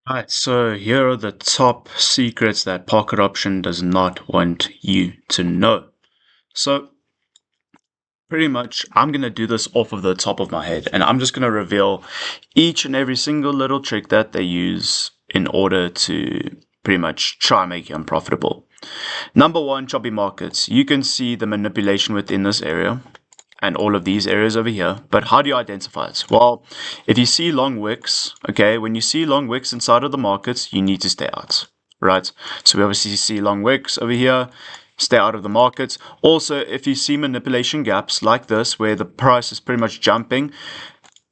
Alright, so here are the top secrets that pocket option does not want you to know. So pretty much I'm going to do this off of the top of my head, and I'm just going to reveal each and every single little trick that they use in order to pretty much try and make you unprofitable. Number one, choppy markets. You can see the manipulation within this area and all of these areas over here. But how do you identify it? Well, if you see long wicks, okay, when you see long wicks inside of the markets, you need to stay out, right? So we obviously see long wicks over here, stay out of the markets. Also, if you see manipulation gaps like this, where the price is pretty much jumping,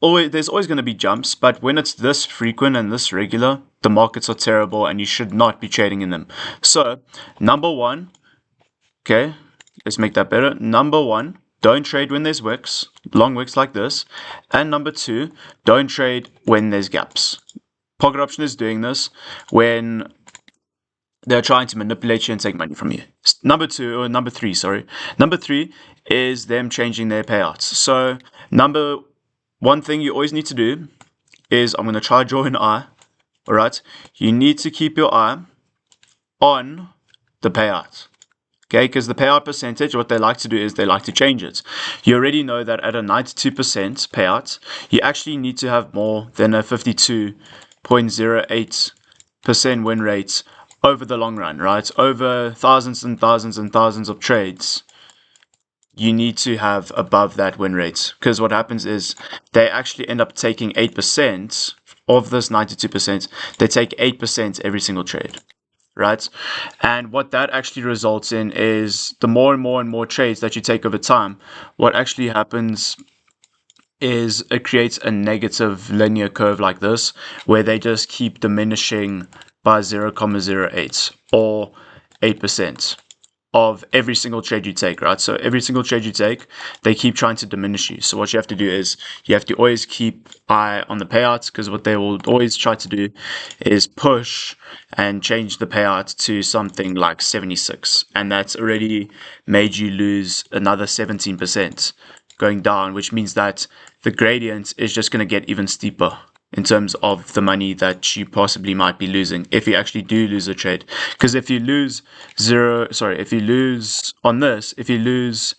there's always going to be jumps, but when it's this frequent and this regular, the markets are terrible and you should not be trading in them. So, number one, okay, let's make that better. Number one, don't trade when there's wicks, long wicks like this. And number two, don't trade when there's gaps. Pocket option is doing this when they're trying to manipulate you and take money from you. Number three, sorry. Number three is them changing their payouts. So number one thing you always need to do is, I'm going to try to draw an eye. All right. You need to keep your eye on the payout. Okay, because the payout percentage, what they like to do is they like to change it. You already know that at a 92% payout, you actually need to have more than a 52.08% win rate over the long run, right? Over thousands and thousands and thousands of trades, you need to have above that win rate. Because what happens is they actually end up taking 8% of this 92%. They take 8% every single trade, right? And what that actually results in is the more and more and more trades that you take over time, what actually happens is it creates a negative linear curve like this, where they just keep diminishing by 0.08 or 8% of every single trade you take, right? So every single trade you take, they keep trying to diminish you. So what you have to do is you have to always keep eye on the payouts, because what they will always try to do is push and change the payout to something like 76. And that's already made you lose another 17% going down, which means that the gradient is just going to get even steeper in terms of the money that you possibly might be losing if you actually do lose a trade. Because if you lose if you lose on this, if you lose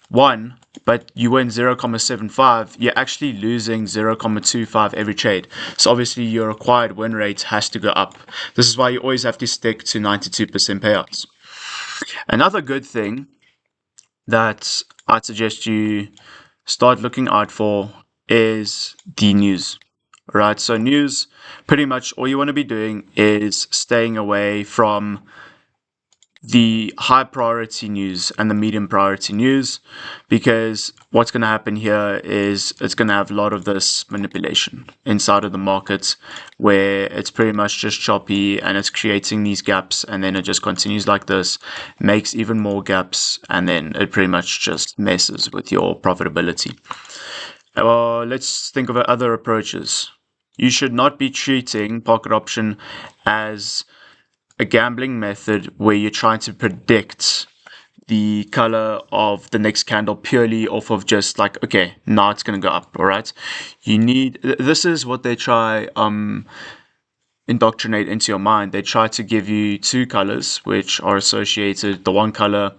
1 but you win 0.75, you're actually losing 0.25 every trade. So obviously your required win rate has to go up. This is why you always have to stick to 92% payouts. Another good thing that I'd suggest you start looking out for is the news. Right, so news, pretty much all you want to be doing is staying away from the high priority news and the medium priority news, because what's going to happen here is it's going to have a lot of this manipulation inside of the market, where it's pretty much just choppy and it's creating these gaps, and then it just continues like this, makes even more gaps, and then it pretty much just messes with your profitability. Let's think of other approaches. You should not be treating pocket option as a gambling method where you're trying to predict the color of the next candle purely off of just like, okay, now it's going to go up. All right. This is what they try indoctrinate into your mind. They try to give you two colors which are associated. The one color,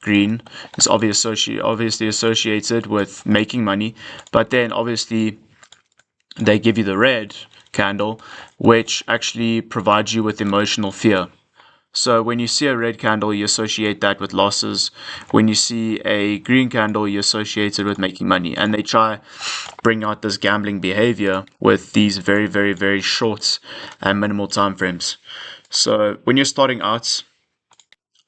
green, is obviously associated with making money, but then obviously they give you the red candle, which actually provides you with emotional fear. So when you see a red candle, you associate that with losses. When you see a green candle, you associate it with making money. And they try bring out this gambling behavior with these very, very, very short and minimal time frames. So when you're starting out,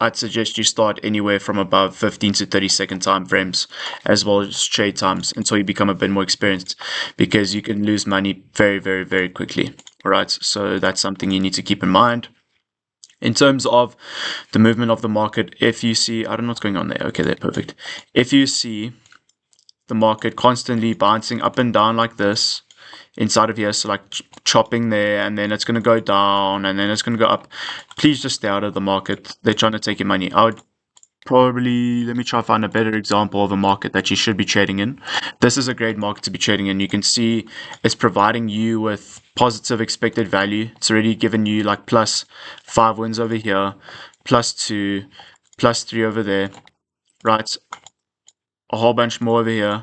I'd suggest you start anywhere from above 15 to 30-second time frames, as well as trade times, until you become a bit more experienced, because you can lose money very, very, very quickly. All right, so that's something you need to keep in mind. In terms of the movement of the market, if you see, I don't know what's going on there. Okay, they're perfect. If you see the market constantly bouncing up and down like this, inside of here, so like chopping there, and then it's going to go down, and then it's going to go up, please just stay out of the market. They're trying to take your money. I would probably, let me try to find a better example of a market that you should be trading in. This is a great market to be trading in. You can see it's providing you with positive expected value. It's already given you like +5 wins over here, +2, +3 over there, right? A whole bunch more over here.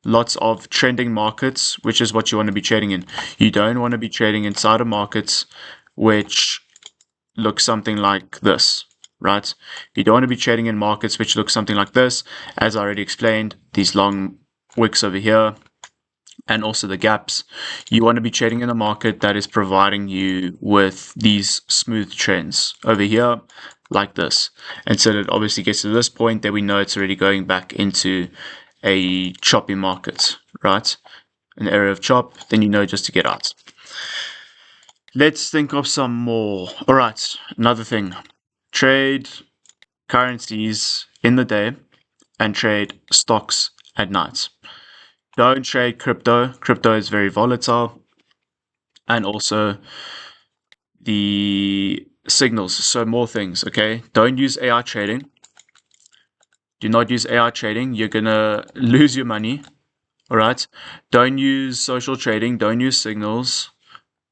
Lots of trending markets, which is what you want to be trading in. You don't want to be trading inside of markets which look something like this, right? You don't want to be trading in markets which look something like this, as I already explained, these long wicks over here, and also the gaps. You want to be trading in a market that is providing you with these smooth trends over here, like this. And so it obviously gets to this point that we know it's already going back into a choppy market, right? An area of chop, then you know just to get out. Let's think of some more. All right, another thing. Trade currencies in the day and trade stocks at night. Don't trade crypto. Crypto is very volatile. And also the signals. So more things, okay? Don't use AI trading. Do not use AI trading. You're going to lose your money. All right? Don't use social trading. Don't use signals.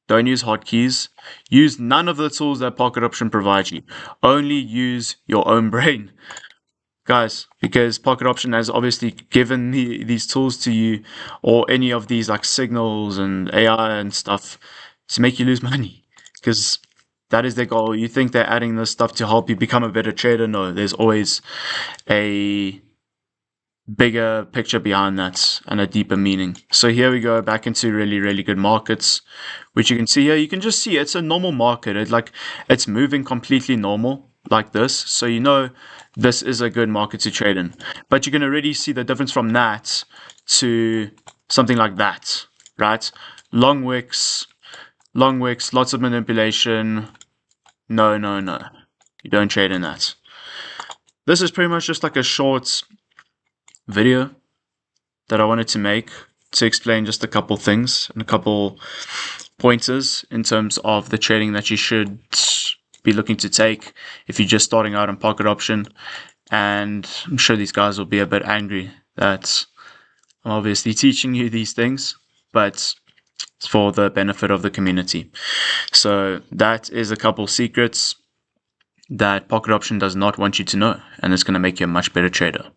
Don't use hotkeys. Use none of the tools that Pocket Option provides you. Only use your own brain, guys, because Pocket Option has obviously given these tools to you, or any of these like signals and AI and stuff, to make you lose money, because that is their goal. You think they're adding this stuff to help you become a better trader? No, there's always a bigger picture behind that and a deeper meaning. So here we go back into really good markets, which you can see here. You can just see it's a normal market. It's moving completely normal like this. So you know this is a good market to trade in. But you can already see the difference from that to something like that, right? Long wicks, lots of manipulation. No. You don't trade in that. This is pretty much just like a short video that I wanted to make to explain just a couple things and a couple pointers in terms of the trading that you should be looking to take if you're just starting out on Pocket Option. And I'm sure these guys will be a bit angry that I'm obviously teaching you these things, but it's for the benefit of the community. So that is a couple secrets that Pocket Option does not want you to know, and it's going to make you a much better trader.